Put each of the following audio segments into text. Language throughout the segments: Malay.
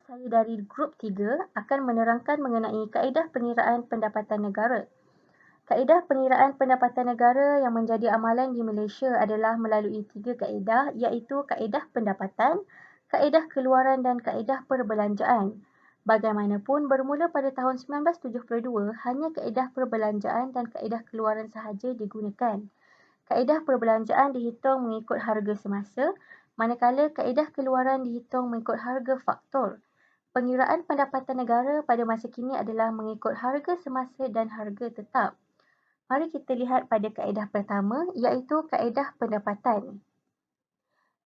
Saya dari grup 3 akan menerangkan mengenai kaedah pengiraan pendapatan negara. Kaedah pengiraan pendapatan negara yang menjadi amalan di Malaysia adalah melalui 3 kaedah iaitu kaedah pendapatan, kaedah keluaran dan kaedah perbelanjaan. Bagaimanapun, bermula pada tahun 1972, hanya kaedah perbelanjaan dan kaedah keluaran sahaja digunakan. Kaedah perbelanjaan dihitung mengikut harga semasa, manakala kaedah keluaran dihitung mengikut harga faktor. Pengiraan pendapatan negara pada masa kini adalah mengikut harga semasa dan harga tetap. Mari kita lihat pada kaedah pertama iaitu kaedah pendapatan.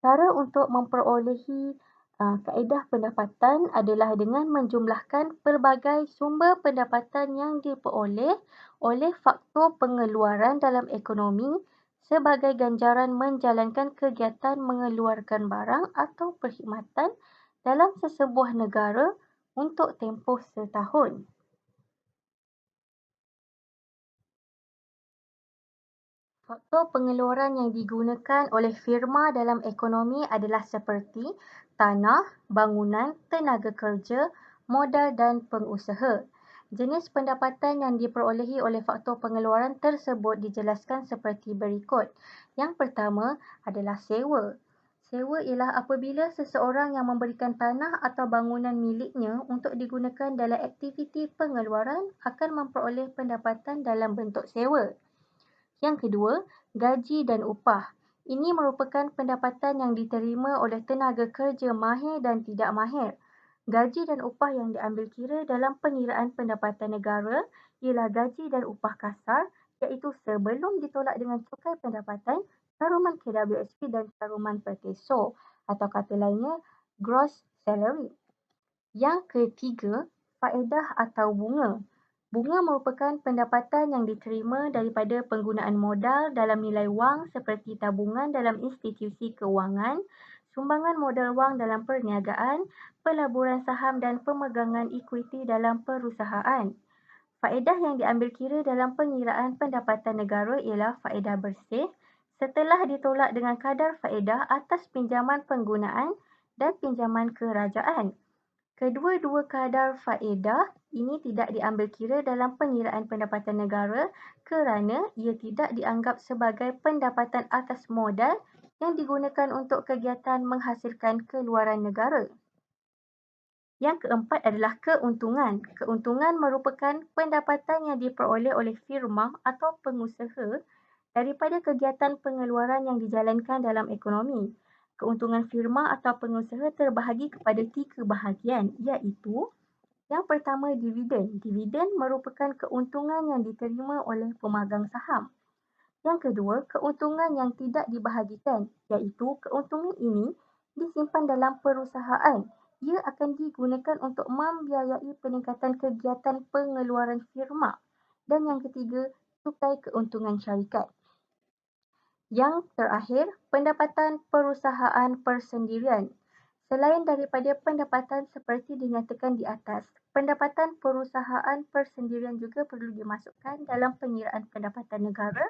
Cara untuk memperolehi kaedah pendapatan adalah dengan menjumlahkan pelbagai sumber pendapatan yang diperoleh oleh faktor pengeluaran dalam ekonomi sebagai ganjaran menjalankan kegiatan mengeluarkan barang atau perkhidmatan dalam sesebuah negara untuk tempoh setahun. Faktor pengeluaran yang digunakan oleh firma dalam ekonomi adalah seperti tanah, bangunan, tenaga kerja, modal dan pengusaha. Jenis pendapatan yang diperolehi oleh faktor pengeluaran tersebut dijelaskan seperti berikut. Yang pertama adalah sewa. Sewa ialah apabila seseorang yang memberikan tanah atau bangunan miliknya untuk digunakan dalam aktiviti pengeluaran akan memperoleh pendapatan dalam bentuk sewa. Yang kedua, gaji dan upah. Ini merupakan pendapatan yang diterima oleh tenaga kerja mahir dan tidak mahir. Gaji dan upah yang diambil kira dalam pengiraan pendapatan negara ialah gaji dan upah kasar iaitu sebelum ditolak dengan cukai pendapatan, caruman KWSP dan caruman Perteso atau kata lainnya gross salary. Yang ketiga, faedah atau bunga. Bunga merupakan pendapatan yang diterima daripada penggunaan modal dalam nilai wang seperti tabungan dalam institusi kewangan, sumbangan modal wang dalam perniagaan, pelaburan saham dan pemegangan ekuiti dalam perusahaan. Faedah yang diambil kira dalam pengiraan pendapatan negara ialah faedah bersih setelah ditolak dengan kadar faedah atas pinjaman penggunaan dan pinjaman kerajaan. Kedua-dua kadar faedah ini tidak diambil kira dalam pengiraan pendapatan negara kerana ia tidak dianggap sebagai pendapatan atas modal yang digunakan untuk kegiatan menghasilkan keluaran negara. Yang keempat adalah keuntungan. Keuntungan merupakan pendapatan yang diperoleh oleh firma atau pengusaha daripada kegiatan pengeluaran yang dijalankan dalam ekonomi. Keuntungan firma atau pengusaha terbahagi kepada 3 bahagian iaitu yang pertama dividen. Dividen merupakan keuntungan yang diterima oleh pemegang saham. Yang kedua, keuntungan yang tidak dibahagikan iaitu keuntungan ini disimpan dalam perusahaan. Ia akan digunakan untuk membiayai peningkatan kegiatan pengeluaran firma. Dan yang ketiga, cukai keuntungan syarikat. Yang terakhir, pendapatan perusahaan persendirian. Selain daripada pendapatan seperti dinyatakan di atas, pendapatan perusahaan persendirian juga perlu dimasukkan dalam pengiraan pendapatan negara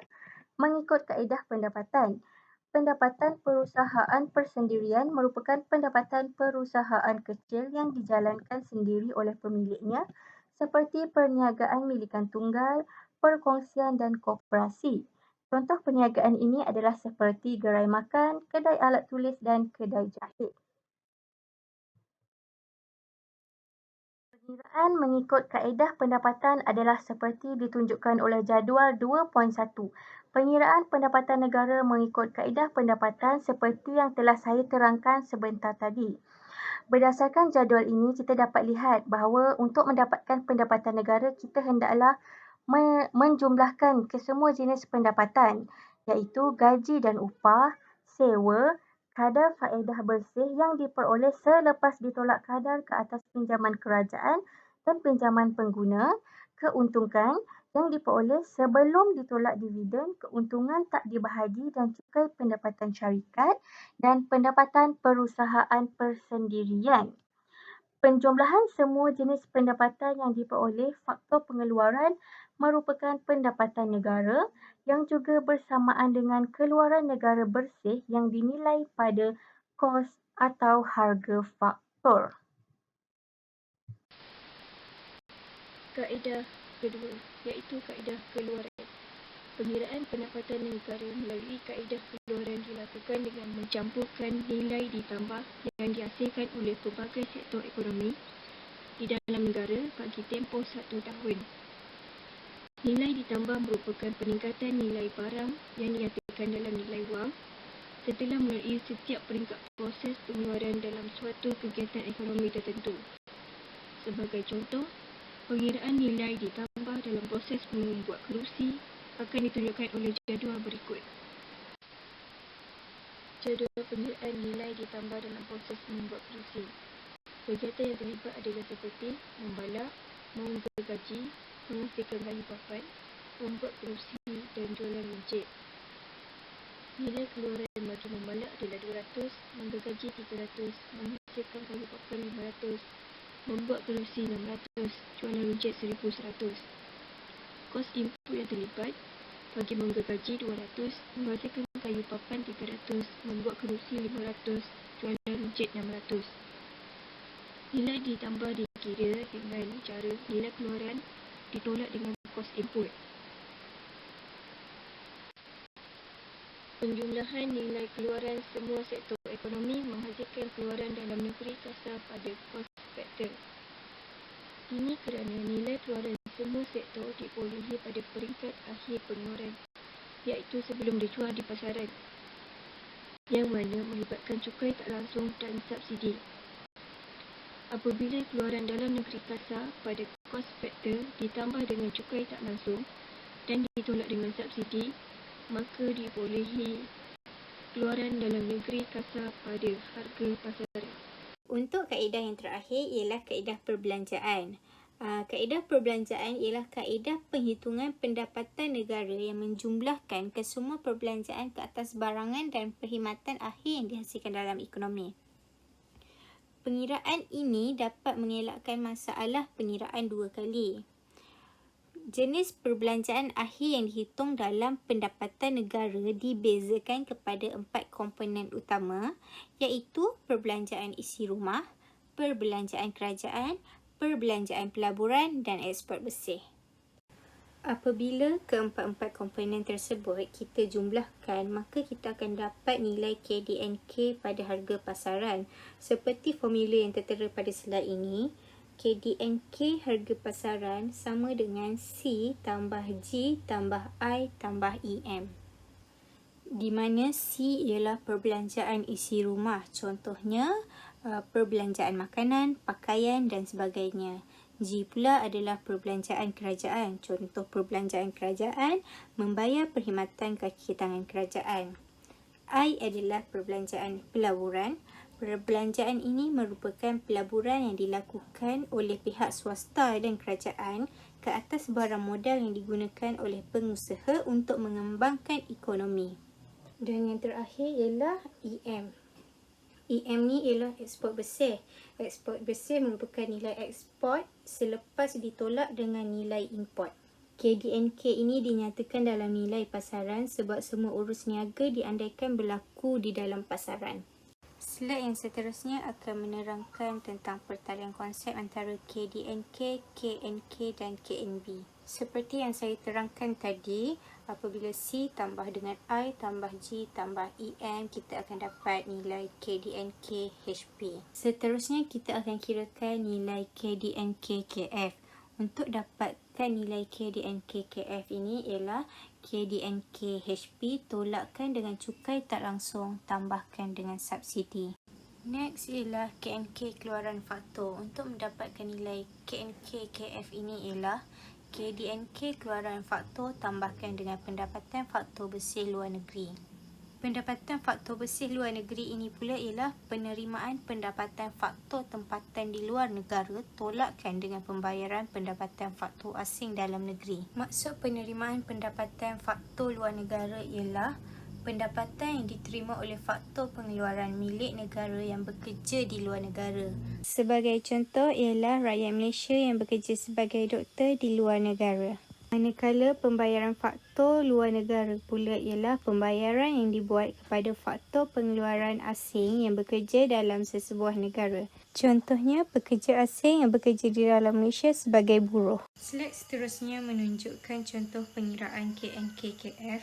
mengikut kaedah pendapatan. Pendapatan perusahaan persendirian merupakan pendapatan perusahaan kecil yang dijalankan sendiri oleh pemiliknya seperti perniagaan milikan tunggal, perkongsian dan koperasi. Contoh perniagaan ini adalah seperti gerai makan, kedai alat tulis dan kedai jahit. Pengiraan mengikut kaedah pendapatan adalah seperti ditunjukkan oleh jadual 2.1. Pengiraan pendapatan negara mengikut kaedah pendapatan seperti yang telah saya terangkan sebentar tadi. Berdasarkan jadual ini, kita dapat lihat bahawa untuk mendapatkan pendapatan negara, kita hendaklah menjumlahkan kesemua jenis pendapatan iaitu gaji dan upah, sewa, kadar faedah bersih yang diperoleh selepas ditolak kadar ke atas pinjaman kerajaan dan pinjaman pengguna, keuntungan yang diperoleh sebelum ditolak dividen, keuntungan tak dibahagi dan cukai pendapatan syarikat dan pendapatan perusahaan persendirian. Penjumlahan semua jenis pendapatan yang diperoleh faktor pengeluaran merupakan pendapatan negara yang juga bersamaan dengan keluaran negara bersih yang dinilai pada kos atau harga faktor. Kaedah kedua iaitu kaedah keluaran. Pengiraan pendapatan negara melalui kaedah keluaran dilakukan dengan mencampurkan nilai ditambah yang dihasilkan oleh pelbagai sektor ekonomi di dalam negara bagi tempoh 1 tahun. Nilai ditambah merupakan peningkatan nilai barang yang dinyatakan dalam nilai wang setelah melalui setiap peringkat proses pengeluaran dalam suatu kegiatan ekonomi tertentu. Sebagai contoh, pengiraan nilai ditambah dalam proses membuat kerusi akan ditunjukkan oleh jadual berikut. Jadual pengiraan nilai ditambah dalam proses membuat kerusi. Kegiatan yang terlibat adalah seperti membalak, menggaji, menghasilkan kayu papan, membuat kerusi dan jualan runcit. Nilai keluaran bagi membalak adalah 200, menggaji 300, menghasilkan kayu papan 500, membuat kerusi 600, jualan runcit 1100. Kos input yang terlibat bagi menggaji 200, menghasilkan kayu papan 300, membuat kerusi 500, jualan runcit 600. Nilai ditambah dikira dengan cara nilai keluaran ditolak dengan kos input. Penjumlahan nilai keluaran semua sektor ekonomi menghasilkan keluaran dalam negeri kasar pada cost factor. Ini kerana nilai keluaran semua sektor diperolehi pada peringkat akhir pengeluaran, iaitu sebelum dijual di pasaran, yang mana melibatkan cukai tak langsung dan subsidi. Apabila keluaran dalam negeri kasar pada cost factor ditambah dengan cukai tak langsung dan ditolak dengan subsidi, maka diperolehi keluaran dalam negeri kasar pada harga pasaran. Untuk kaedah yang terakhir ialah kaedah perbelanjaan. Kaedah perbelanjaan ialah kaedah penghitungan pendapatan negara yang menjumlahkan kesemua perbelanjaan ke atas barangan dan perkhidmatan akhir yang dihasilkan dalam ekonomi. Pengiraan ini dapat mengelakkan masalah pengiraan dua kali. Jenis perbelanjaan akhir yang dihitung dalam pendapatan negara dibezakan kepada 4 komponen utama, iaitu perbelanjaan isi rumah, perbelanjaan kerajaan, perbelanjaan pelaburan dan eksport bersih. Apabila keempat-empat komponen tersebut kita jumlahkan, maka kita akan dapat nilai KDNK pada harga pasaran. Seperti formula yang tertera pada slide ini, KDNK harga pasaran sama dengan C tambah G tambah I tambah EM. Di mana C ialah perbelanjaan isi rumah, contohnya perbelanjaan makanan, pakaian dan sebagainya. G pula adalah perbelanjaan kerajaan, contoh perbelanjaan kerajaan membayar perkhidmatan kaki tangan kerajaan. I adalah perbelanjaan pelaburan. Perbelanjaan ini merupakan pelaburan yang dilakukan oleh pihak swasta dan kerajaan ke atas barang modal yang digunakan oleh pengusaha untuk mengembangkan ekonomi. Dan yang terakhir ialah EM. EM ni ialah ekspor bersih. Ekspor bersih merupakan nilai ekspor selepas ditolak dengan nilai import. KDNK ini dinyatakan dalam nilai pasaran sebab semua urus niaga diandaikan berlaku di dalam pasaran. Slide yang seterusnya akan menerangkan tentang pertalian konsep antara KDNK, KNK dan KNB. Seperti yang saya terangkan tadi, apabila C tambah dengan I tambah G tambah EM, kita akan dapat nilai KDNK HP. Seterusnya kita akan kirakan nilai KDNK KF. Untuk dapatkan nilai KDNK KF ini ialah KDNK HP tolakkan dengan cukai tak langsung tambahkan dengan subsidi. Next ialah KNK keluaran faktor. Untuk mendapatkan nilai KNK KF ini ialah KDNK keluaran faktor tambahkan dengan pendapatan faktor bersih luar negeri. Pendapatan faktor bersih luar negeri ini pula ialah penerimaan pendapatan faktor tempatan di luar negara tolakkan dengan pembayaran pendapatan faktor asing dalam negeri. Maksud penerimaan pendapatan faktor luar negara ialah pendapatan yang diterima oleh faktor pengeluaran milik negara yang bekerja di luar negara. Sebagai contoh ialah rakyat Malaysia yang bekerja sebagai doktor di luar negara. Manakala pembayaran faktor luar negara pula ialah pembayaran yang dibuat kepada faktor pengeluaran asing yang bekerja dalam sesebuah negara. Contohnya, pekerja asing yang bekerja di dalam Malaysia sebagai buruh. Slide seterusnya menunjukkan contoh pengiraan KNKKF.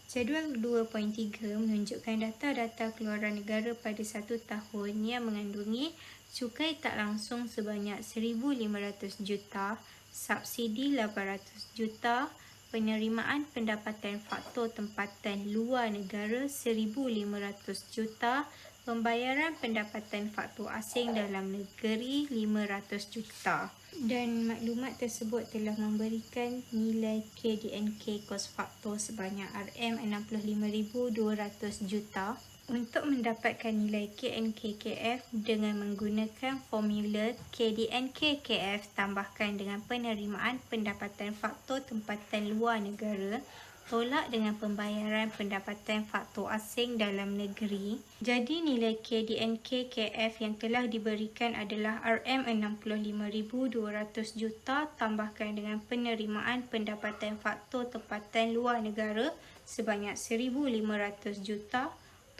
Jadual 2.3 menunjukkan data-data keluaran negara pada satu tahun yang mengandungi cukai tak langsung sebanyak 1,500 juta, subsidi 800 juta, penerimaan pendapatan faktor tempatan luar negara 1,500 juta, pembayaran pendapatan faktor asing dalam negeri 500 juta. Dan maklumat tersebut telah memberikan nilai KDNK kos faktor sebanyak RM65,200 juta. Untuk mendapatkan nilai KNKKF dengan menggunakan formula KDNKKF tambahkan dengan penerimaan pendapatan faktor tempatan luar negara tolak dengan pembayaran pendapatan faktor asing dalam negeri. Jadi nilai KDNKKF yang telah diberikan adalah RM65,200 juta tambahkan dengan penerimaan pendapatan faktor tempatan luar negara sebanyak 1,500 juta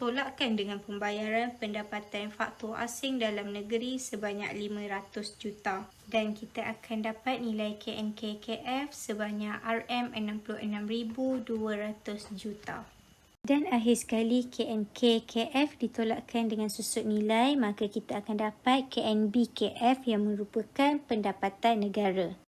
tolakkan dengan pembayaran pendapatan faktor asing dalam negeri sebanyak 500 juta. Dan kita akan dapat nilai KNKKF sebanyak RM66,200 juta. Dan akhir sekali, KNKKF ditolakkan dengan susut nilai, maka kita akan dapat KNBKF yang merupakan pendapatan negara.